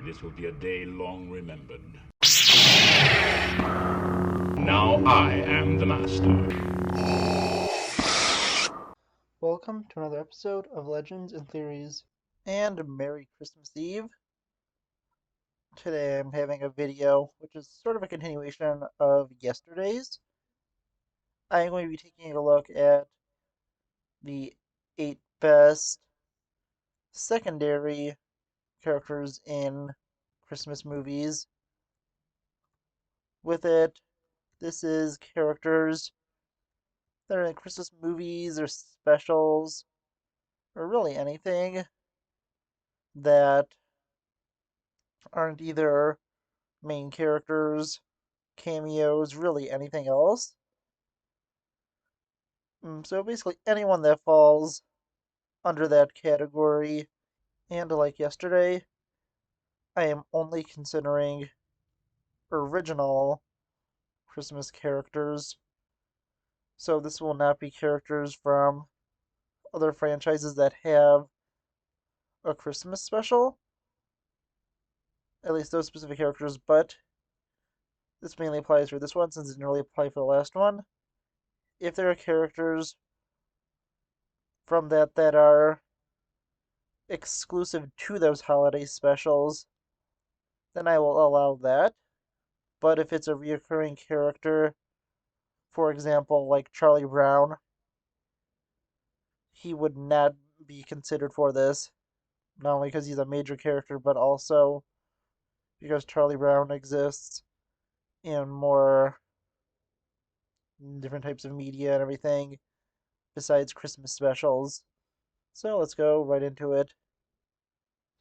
This will be a day long remembered. Now I am the master. Welcome to another episode of Legends and Theories, and Merry Christmas Eve. Today I'm having a video which is sort of a continuation of yesterday's. I'm going to be taking a look at the 8 best secondary characters in Christmas movies. With it, this is characters that are in Christmas movies or specials, or really anything that aren't either main characters, cameos, really anything else. So basically anyone that falls under that category. And like yesterday, I am only considering original Christmas characters. So this will not be characters from other franchises that have a Christmas special. At least those specific characters, but this mainly applies for this one since it didn't really apply for the last one. If there are characters from that are exclusive to those holiday specials, then I will allow that. But if it's a reoccurring character, for example, like Charlie Brown, he would not be considered for this, not only because he's a major character, but also because Charlie Brown exists in more different types of media and everything besides Christmas specials. So let's go right into it.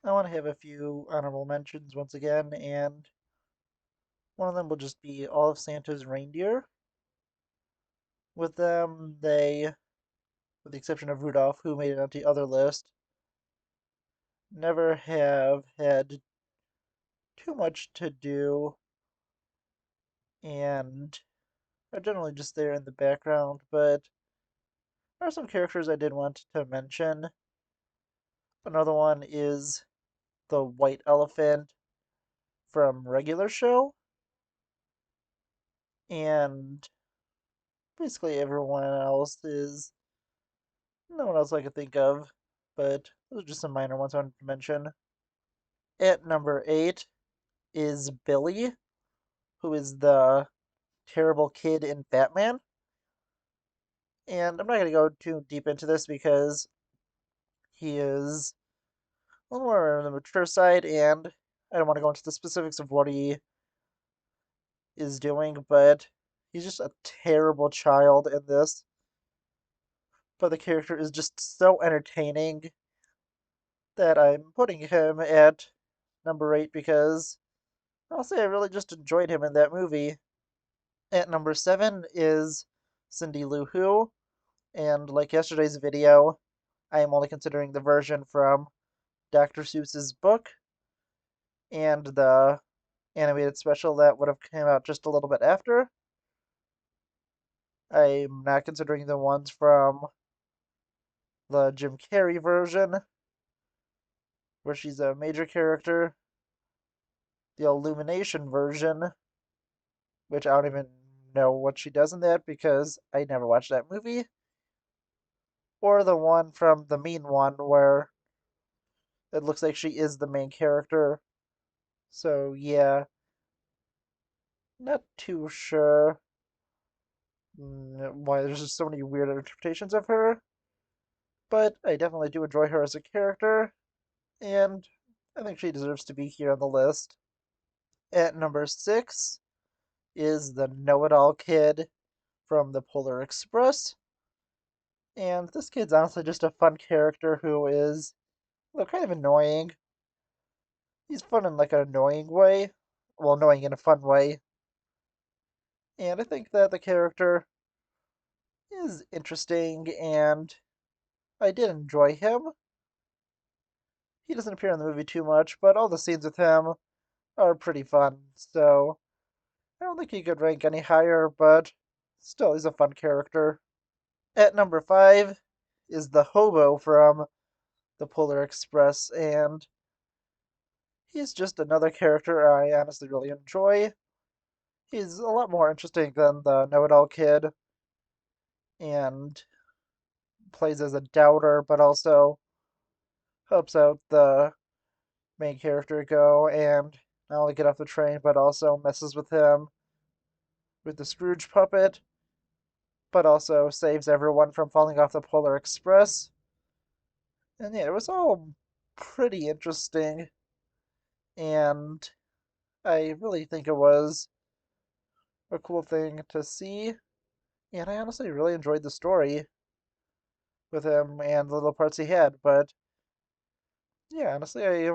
I want to have a few honorable mentions once again, and one of them will just be all of Santa's reindeer. With them, with the exception of Rudolph, who made it onto the other list, never have had too much to do and are generally just there in the background, but there are some characters I did want to mention. Another one is the white elephant from regular show, and basically everyone else is no one else I could think of, but those are just some minor ones I wanted to mention. At number 8 is Billy, who is the terrible kid in Batman. And I'm not going to go too deep into this because he is a little more on the mature side, and I don't want to go into the specifics of what he is doing, but he's just a terrible child in this. But the character is just so entertaining that I'm putting him at number 8 because I'll say I really just enjoyed him in that movie. At number 7 is Cindy Lou Who, and like yesterday's video, I am only considering the version from Dr. Seuss's book and the animated special that would have come out just a little bit after. I'm not considering the ones from the Jim Carrey version, where she's a major character, the Illumination version, which I don't even know what she does in that because I never watched that movie, or the one from the Mean One where it looks like she is the main character. So yeah, not too sure why there's just so many weird interpretations of her, but I definitely do enjoy her as a character, and I think she deserves to be here on the list. At number 6 is the know-it-all kid from the Polar Express, and this kid's honestly just a fun character who is, well, kind of annoying. He's fun in like an annoying way, well, annoying in a fun way, and I think that the character is interesting, and I did enjoy him. He doesn't appear in the movie too much, but all the scenes with him are pretty fun, so I don't think he could rank any higher, but still, he's a fun character. At number 5 is the hobo from the Polar Express, and he's just another character I honestly really enjoy. He's a lot more interesting than the know-it-all kid and plays as a doubter, but also helps out the main character Go and not only get off the train, but also messes with him with the Scrooge puppet, but also saves everyone from falling off the Polar Express. And yeah, it was all pretty interesting, and I really think it was a cool thing to see. And I honestly really enjoyed the story with him and the little parts he had. But yeah, honestly, I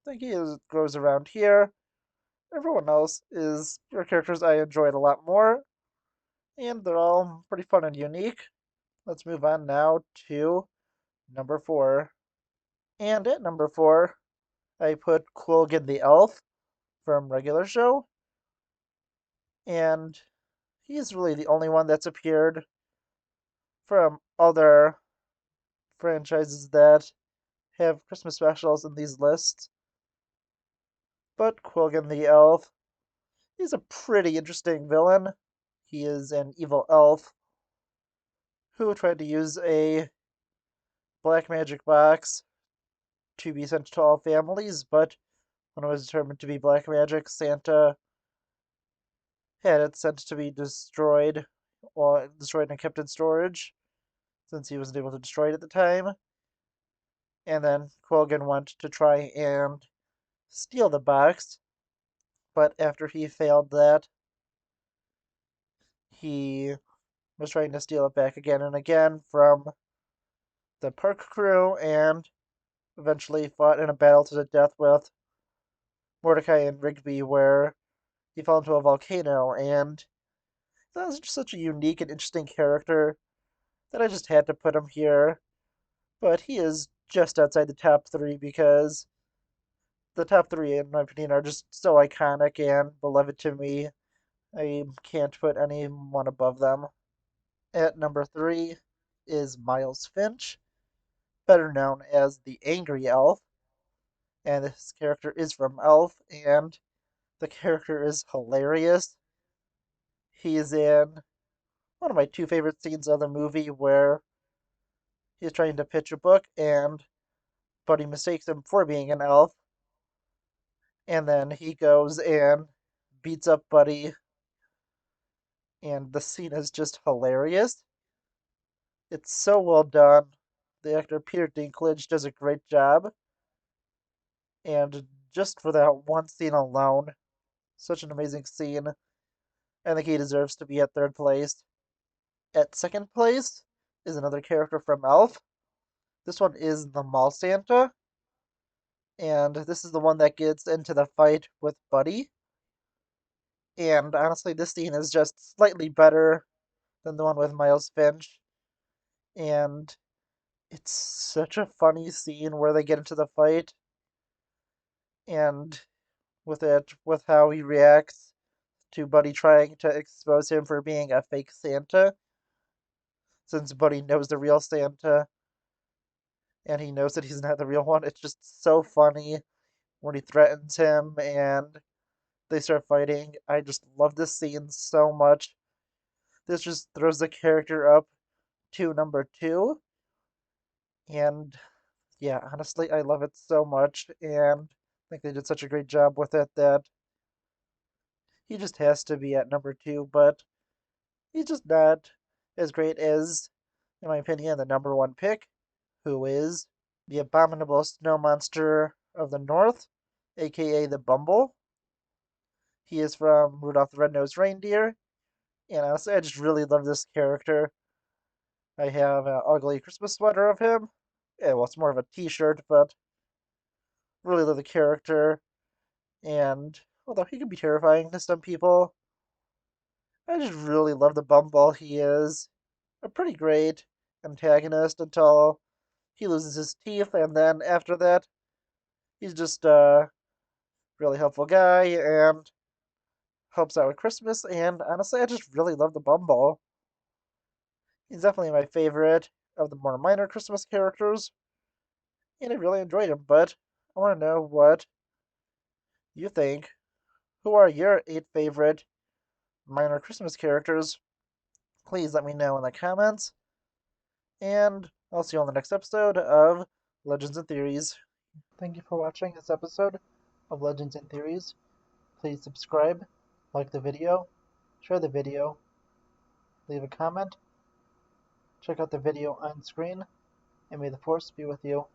think goes around here. Everyone else is your characters I enjoyed a lot more, and they're all pretty fun and unique. Let's move on now to number 4. And at number 4, I put Quilligan the Elf from regular show, and he's really the only one that's appeared from other franchises that have Christmas specials in these lists. But Quilligan the Elf, he's a pretty interesting villain. He is an evil elf who tried to use a black magic box to be sent to all families, but when it was determined to be black magic, Santa had it sent to be destroyed, or destroyed and kept in storage, since he wasn't able to destroy it at the time. And then Quilligan went to try and steal the box, but after he failed that, he was trying to steal it back again and again from the park crew and eventually fought in a battle to the death with Mordecai and Rigby, where he fell into a volcano. And that was just such a unique and interesting character that I just had to put him here. But he is just outside the top 3 because the top 3, in my opinion, are just so iconic and beloved to me. I can't put anyone above them. At number 3 is Miles Finch, better known as the Angry Elf, and this character is from Elf, and the character is hilarious. He's in one of my two favorite scenes of the movie where he's trying to pitch a book and Buddy mistakes him for being an elf, and then he goes and beats up Buddy, and the scene is just hilarious. It's so well done. The actor Peter Dinklage does a great job, and just for that one scene alone, such an amazing scene. I think he deserves to be at third place. At second place is another character from Elf. This one is the Mall Santa, and this is the one that gets into the fight with Buddy. And honestly, this scene is just slightly better than the one with Miles Finch. And it's such a funny scene where they get into the fight, and with how he reacts to Buddy trying to expose him for being a fake Santa, since Buddy knows the real Santa and he knows that he's not the real one. It's just so funny when he threatens him and they start fighting. I just love this scene so much. This just throws the character up to number 2. And yeah, honestly, I love it so much. And I think they did such a great job with it that he just has to be at number 2. But he's just not as great as, in my opinion, the number 1 pick, who is the abominable snow monster of the north, aka the Bumble. He is from Rudolph the Red-Nosed Reindeer, and honestly, I just really love this character. I have an ugly Christmas sweater of him. Yeah, well, it's more of a t-shirt, but really love the character. And although he can be terrifying to some people, I just really love the Bumble. He is a pretty great antagonist until he loses his teeth, and then after that, he's just a really helpful guy and helps out with Christmas. And honestly, I just really love the Bumble. He's definitely my favorite of the more minor Christmas characters, and I really enjoyed him. But I want to know what you think. Who are your 8 favorite minor Christmas characters? Please let me know in the comments. And I'll see you on the next episode of Legends and Theories. Thank you for watching this episode of Legends and Theories. Please subscribe, like the video, share the video, leave a comment, check out the video on screen, and may the Force be with you.